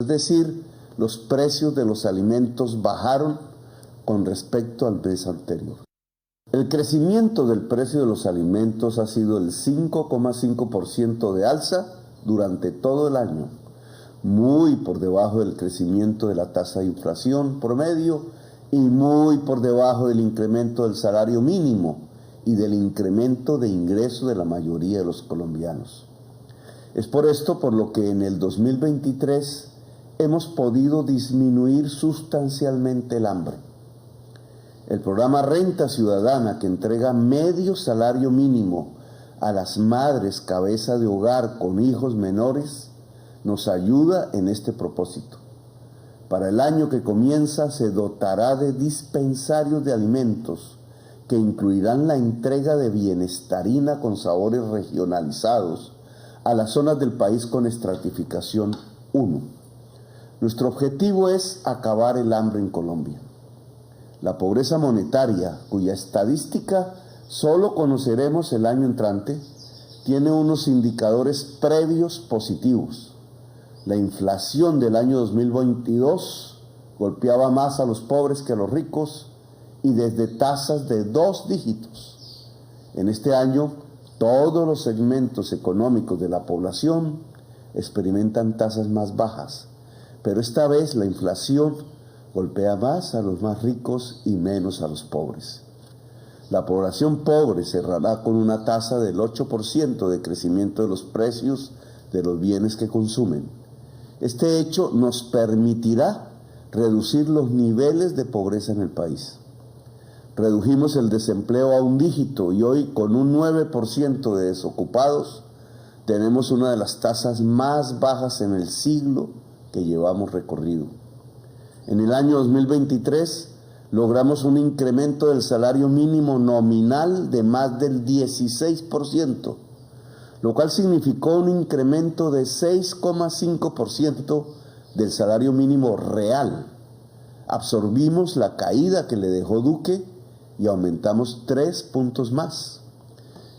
Es decir, los precios de los alimentos bajaron con respecto al mes anterior. El crecimiento del precio de los alimentos ha sido el 5,5% de alza durante todo el año, muy por debajo del crecimiento de la tasa de inflación promedio y muy por debajo del incremento del salario mínimo y del incremento de ingresos de la mayoría de los colombianos. Es por esto por lo que en el 2023 hemos podido disminuir sustancialmente el hambre. El programa Renta Ciudadana, que entrega medio salario mínimo a las madres cabeza de hogar con hijos menores, nos ayuda en este propósito. Para el año que comienza se dotará de dispensarios de alimentos que incluirán la entrega de bienestarina con sabores regionalizados a las zonas del país con estratificación 1. Nuestro objetivo es acabar el hambre en Colombia. La pobreza monetaria, cuya estadística solo conoceremos el año entrante, tiene unos indicadores previos positivos. La inflación del año 2022 golpeaba más a los pobres que a los ricos y desde tasas de 2 dígitos. En este año, todos los segmentos económicos de la población experimentan tasas más bajas, pero esta vez la inflación golpea más a los más ricos y menos a los pobres. La población pobre cerrará con una tasa del 8% de crecimiento de los precios de los bienes que consumen. Este hecho nos permitirá reducir los niveles de pobreza en el país. Redujimos el desempleo a 1 dígito y hoy con un 9% de desocupados tenemos una de las tasas más bajas en el siglo que llevamos recorrido. En el año 2023 logramos un incremento del salario mínimo nominal de más del 16%, lo cual significó un incremento de 6,5% del salario mínimo real. Absorbimos la caída que le dejó Duque y aumentamos 3 puntos más.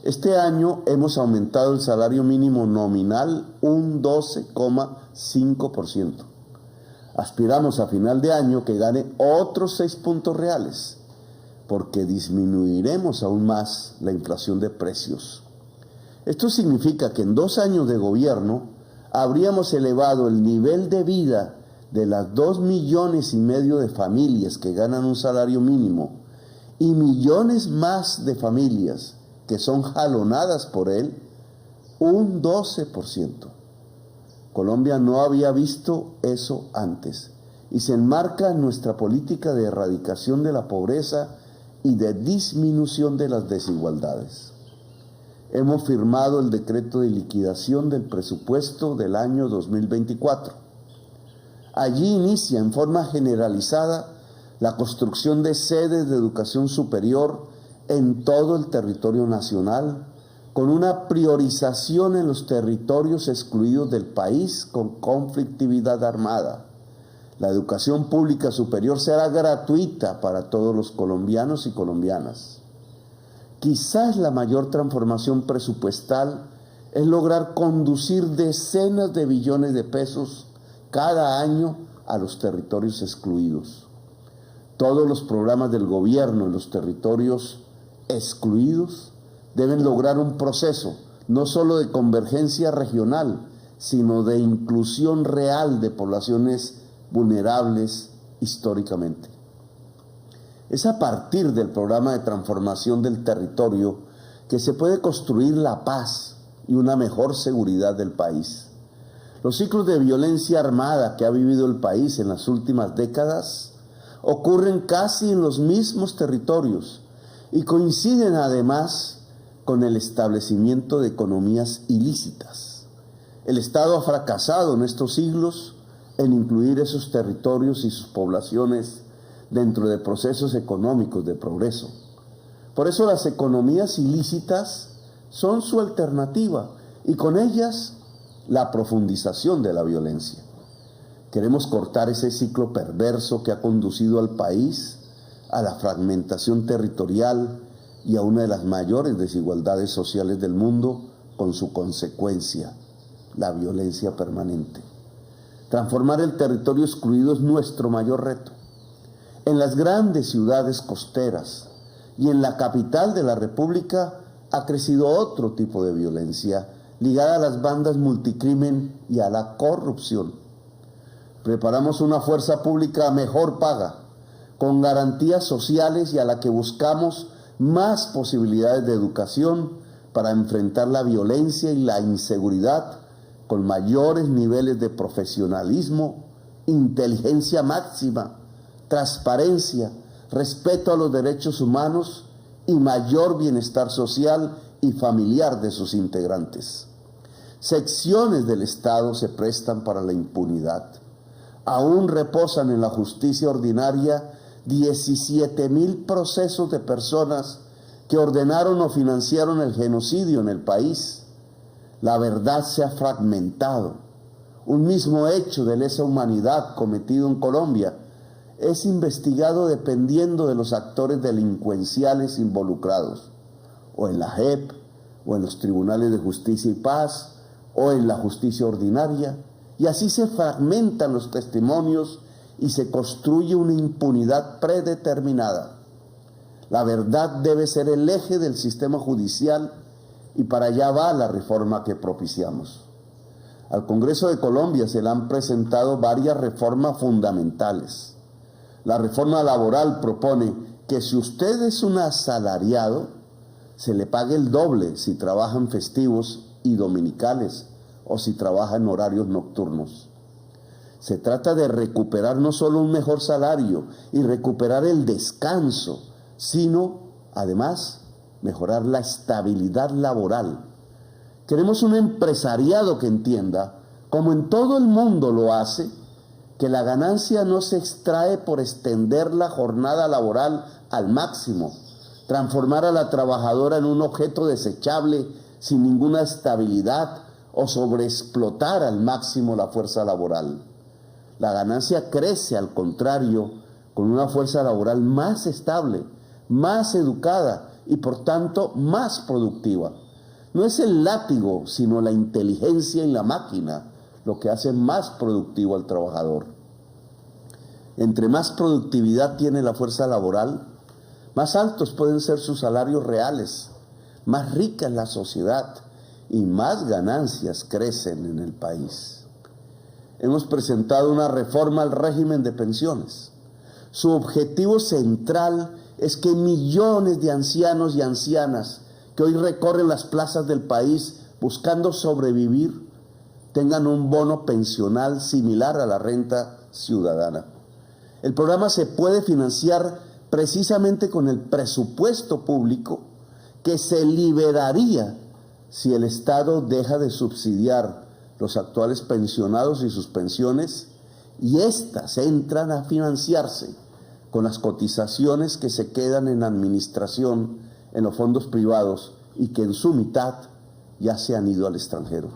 Este año hemos aumentado el salario mínimo nominal un 12,5%. Aspiramos a final de año que gane otros 6 puntos reales, porque disminuiremos aún más la inflación de precios. Esto significa que en 2 años de gobierno habríamos elevado el nivel de vida de las 2,5 millones de familias que ganan un salario mínimo y millones más de familias que son jalonadas por él, un 12%. Colombia no había visto eso antes y se enmarca en nuestra política de erradicación de la pobreza y de disminución de las desigualdades. Hemos firmado el decreto de liquidación del presupuesto del año 2024. Allí inicia en forma generalizada la construcción de sedes de educación superior en todo el territorio nacional, con una priorización en los territorios excluidos del país con conflictividad armada. La educación pública superior será gratuita para todos los colombianos y colombianas. Quizás la mayor transformación presupuestal es lograr conducir decenas de billones de pesos cada año a los territorios excluidos. Todos los programas del gobierno en los territorios excluidos deben lograr un proceso no solo de convergencia regional, sino de inclusión real de poblaciones vulnerables históricamente. Es a partir del programa de transformación del territorio que se puede construir la paz y una mejor seguridad del país. Los ciclos de violencia armada que ha vivido el país en las últimas décadas ocurren casi en los mismos territorios y coinciden además con el establecimiento de economías ilícitas. El Estado ha fracasado en estos siglos en incluir esos territorios y sus poblaciones dentro de procesos económicos de progreso. Por eso las economías ilícitas son su alternativa y con ellas la profundización de la violencia. Queremos cortar ese ciclo perverso que ha conducido al país a la fragmentación territorial y a una de las mayores desigualdades sociales del mundo, con su consecuencia, la violencia permanente. Transformar el territorio excluido es nuestro mayor reto. En las grandes ciudades costeras y en la capital de la República ha crecido otro tipo de violencia ligada a las bandas multicrimen y a la corrupción. Preparamos una fuerza pública mejor paga, con garantías sociales y a la que buscamos más posibilidades de educación para enfrentar la violencia y la inseguridad con mayores niveles de profesionalismo, inteligencia máxima, transparencia, respeto a los derechos humanos y mayor bienestar social y familiar de sus integrantes. Secciones del Estado se prestan para la impunidad. Aún reposan en la justicia ordinaria 17,000 procesos de personas que ordenaron o financiaron el genocidio en el país. La verdad se ha fragmentado. Un mismo hecho de lesa humanidad cometido en Colombia es investigado dependiendo de los actores delincuenciales involucrados, o en la JEP, o en los tribunales de justicia y paz, o en la justicia ordinaria, y así se fragmentan los testimonios y se construye una impunidad predeterminada. La verdad debe ser el eje del sistema judicial y para allá va la reforma que propiciamos. Al Congreso de Colombia se le han presentado varias reformas fundamentales. La reforma laboral propone que si usted es un asalariado, se le pague el doble si trabaja en festivos y dominicales o si trabaja en horarios nocturnos. Se trata de recuperar no solo un mejor salario y recuperar el descanso, sino, además, mejorar la estabilidad laboral. Queremos un empresariado que entienda, como en todo el mundo lo hace, que la ganancia no se extrae por extender la jornada laboral al máximo, transformar a la trabajadora en un objeto desechable sin ninguna estabilidad o sobreexplotar al máximo la fuerza laboral. La ganancia crece, al contrario, con una fuerza laboral más estable, más educada y por tanto más productiva. No es el látigo, sino la inteligencia en la máquina lo que hace más productivo al trabajador. Entre más productividad tiene la fuerza laboral, más altos pueden ser sus salarios reales, más rica es la sociedad y más ganancias crecen en el país. Hemos presentado una reforma al régimen de pensiones. Su objetivo central es que millones de ancianos y ancianas que hoy recorren las plazas del país buscando sobrevivir tengan un bono pensional similar a la renta ciudadana. El programa se puede financiar precisamente con el presupuesto público que se liberaría si el Estado deja de subsidiar los actuales pensionados y sus pensiones y éstas entran a financiarse con las cotizaciones que se quedan en administración en los fondos privados y que en su mitad ya se han ido al extranjero.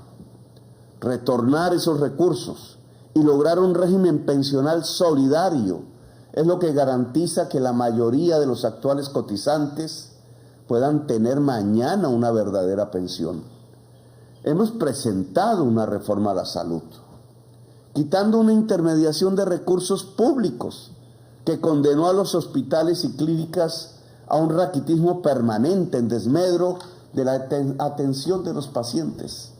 Retornar esos recursos y lograr un régimen pensional solidario es lo que garantiza que la mayoría de los actuales cotizantes puedan tener mañana una verdadera pensión. Hemos presentado una reforma a la salud, quitando una intermediación de recursos públicos que condenó a los hospitales y clínicas a un raquitismo permanente en desmedro de la atención de los pacientes.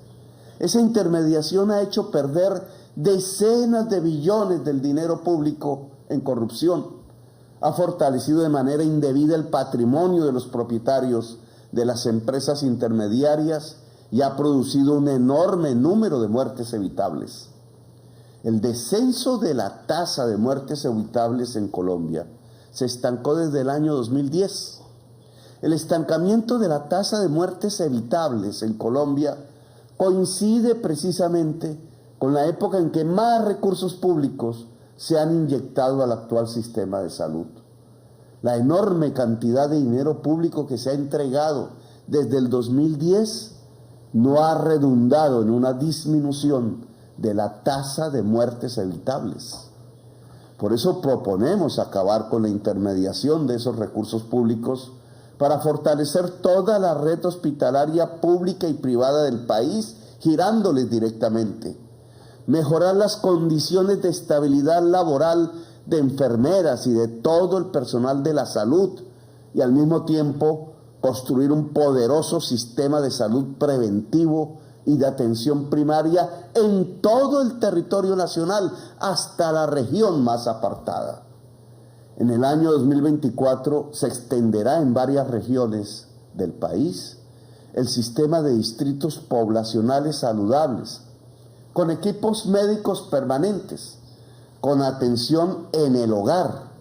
Esa intermediación ha hecho perder decenas de billones del dinero público en corrupción, ha fortalecido de manera indebida el patrimonio de los propietarios de las empresas intermediarias y ha producido un enorme número de muertes evitables. El descenso de la tasa de muertes evitables en Colombia se estancó desde el año 2010. El estancamiento de la tasa de muertes evitables en Colombia coincide precisamente con la época en que más recursos públicos se han inyectado al actual sistema de salud. La enorme cantidad de dinero público que se ha entregado desde el 2010 no ha redundado en una disminución de la tasa de muertes evitables. Por eso proponemos acabar con la intermediación de esos recursos públicos para fortalecer toda la red hospitalaria pública y privada del país, girándoles directamente, mejorar las condiciones de estabilidad laboral de enfermeras y de todo el personal de la salud y al mismo tiempo construir un poderoso sistema de salud preventivo y de atención primaria en todo el territorio nacional, hasta la región más apartada. En el año 2024 se extenderá en varias regiones del país el sistema de distritos poblacionales saludables, con equipos médicos permanentes, con atención en el hogar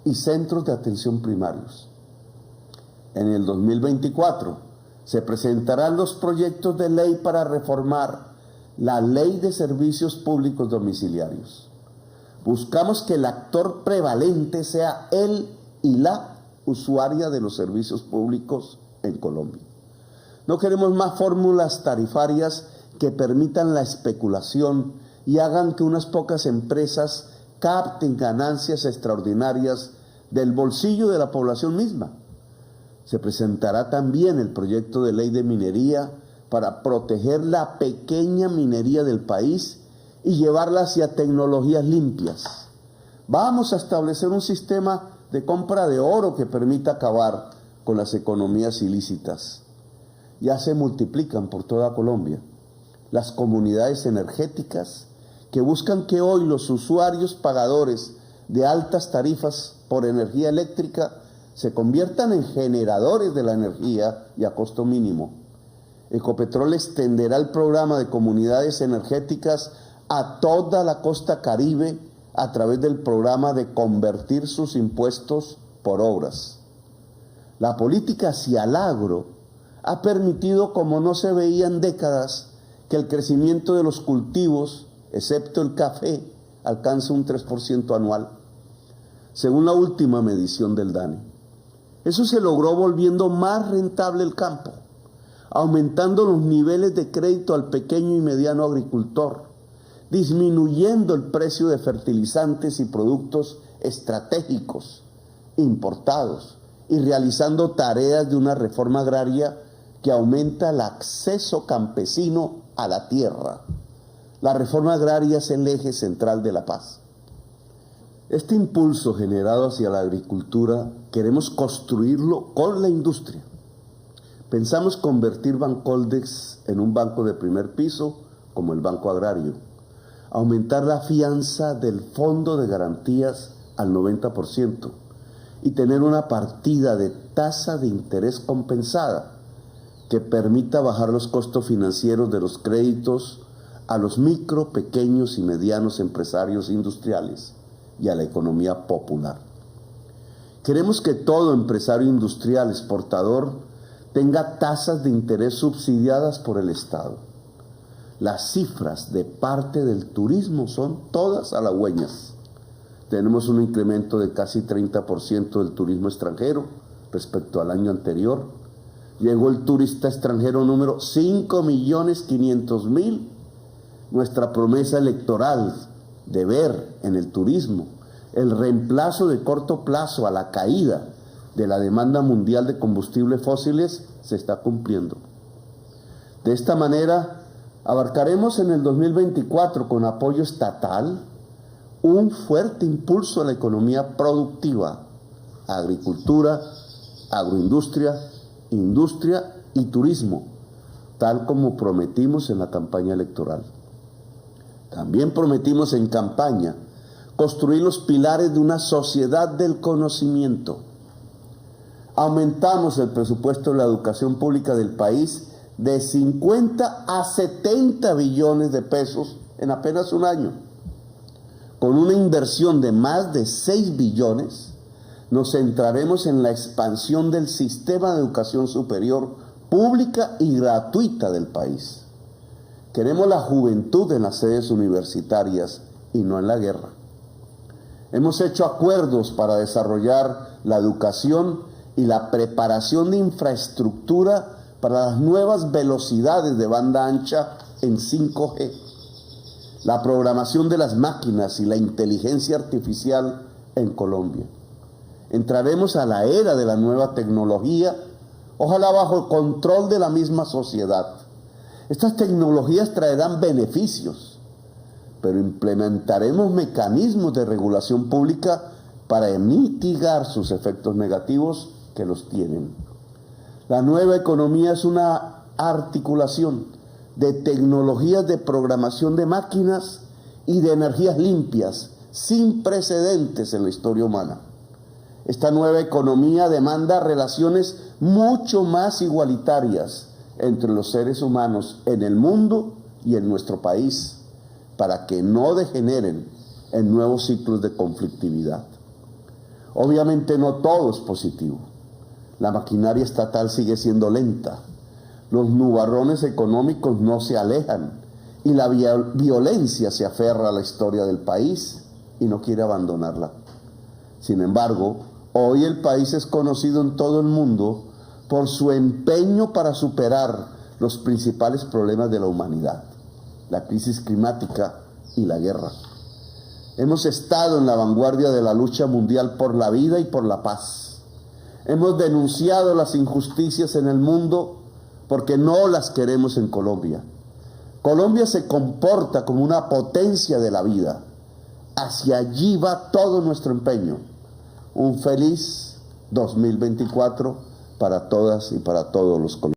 y centros de atención primarios. En el 2024 se presentarán los proyectos de ley para reformar la Ley de Servicios Públicos Domiciliarios. Buscamos que el actor prevalente sea él y la usuaria de los servicios públicos en Colombia. No queremos más fórmulas tarifarias que permitan la especulación y hagan que unas pocas empresas capten ganancias extraordinarias del bolsillo de la población misma. Se presentará también el proyecto de ley de minería para proteger la pequeña minería del país y llevarla hacia tecnologías limpias. Vamos a establecer un sistema de compra de oro que permita acabar con las economías ilícitas. Ya se multiplican por toda Colombia las comunidades energéticas que buscan que hoy los usuarios pagadores de altas tarifas por energía eléctrica se conviertan en generadores de la energía y a costo mínimo. Ecopetrol extenderá el programa de comunidades energéticas a toda la costa Caribe a través del programa de convertir sus impuestos por obras. La política hacia el agro ha permitido, como no se veía en décadas, que el crecimiento de los cultivos, excepto el café, alcance un 3% anual, según la última medición del DANE. Eso se logró volviendo más rentable el campo, aumentando los niveles de crédito al pequeño y mediano agricultor, disminuyendo el precio de fertilizantes y productos estratégicos importados y realizando tareas de una reforma agraria que aumenta el acceso campesino a la tierra. La reforma agraria es el eje central de la paz. Este impulso generado hacia la agricultura queremos construirlo con la industria. Pensamos convertir Bancoldex en un banco de primer piso como el Banco Agrario, aumentar la fianza del fondo de garantías al 90% y tener una partida de tasa de interés compensada que permita bajar los costos financieros de los créditos a los micro, pequeños y medianos empresarios industriales y a la economía popular. Queremos que todo empresario industrial exportador tenga tasas de interés subsidiadas por el Estado. Las cifras de parte del turismo son todas halagüeñas. Tenemos un incremento de casi 30% del turismo extranjero respecto al año anterior. Llegó el turista extranjero número 5.500.000. Nuestra promesa electoral de ver en el turismo el reemplazo de corto plazo a la caída de la demanda mundial de combustibles fósiles se está cumpliendo. De esta manera, abarcaremos en el 2024 con apoyo estatal un fuerte impulso a la economía productiva, agricultura, agroindustria, industria y turismo, tal como prometimos en la campaña electoral. También prometimos en campaña construir los pilares de una sociedad del conocimiento. Aumentamos el presupuesto de la educación pública del país de 50 a 70 billones de pesos en apenas un año. Con una inversión de más de 6 billones, nos centraremos en la expansión del sistema de educación superior pública y gratuita del país. Queremos la juventud en las sedes universitarias y no en la guerra. Hemos hecho acuerdos para desarrollar la educación y la preparación de infraestructura para las nuevas velocidades de banda ancha en 5G, la programación de las máquinas y la inteligencia artificial en Colombia. Entraremos a la era de la nueva tecnología, ojalá bajo el control de la misma sociedad. Estas tecnologías traerán beneficios, pero implementaremos mecanismos de regulación pública para mitigar sus efectos negativos que los tienen. La nueva economía es una articulación de tecnologías de programación de máquinas y de energías limpias, sin precedentes en la historia humana. Esta nueva economía demanda relaciones mucho más igualitarias entre los seres humanos en el mundo y en nuestro país, para que no degeneren en nuevos ciclos de conflictividad. Obviamente no todo es positivo. La maquinaria estatal sigue siendo lenta. Los nubarrones económicos no se alejan y la violencia se aferra a la historia del país y no quiere abandonarla. Sin embargo, hoy el país es conocido en todo el mundo por su empeño para superar los principales problemas de la humanidad: la crisis climática y la guerra. Hemos estado en la vanguardia de la lucha mundial por la vida y por la paz. Hemos denunciado las injusticias en el mundo porque no las queremos en Colombia. Colombia se comporta como una potencia de la vida. Hacia allí va todo nuestro empeño. Un feliz 2024 para todas y para todos los colombianos.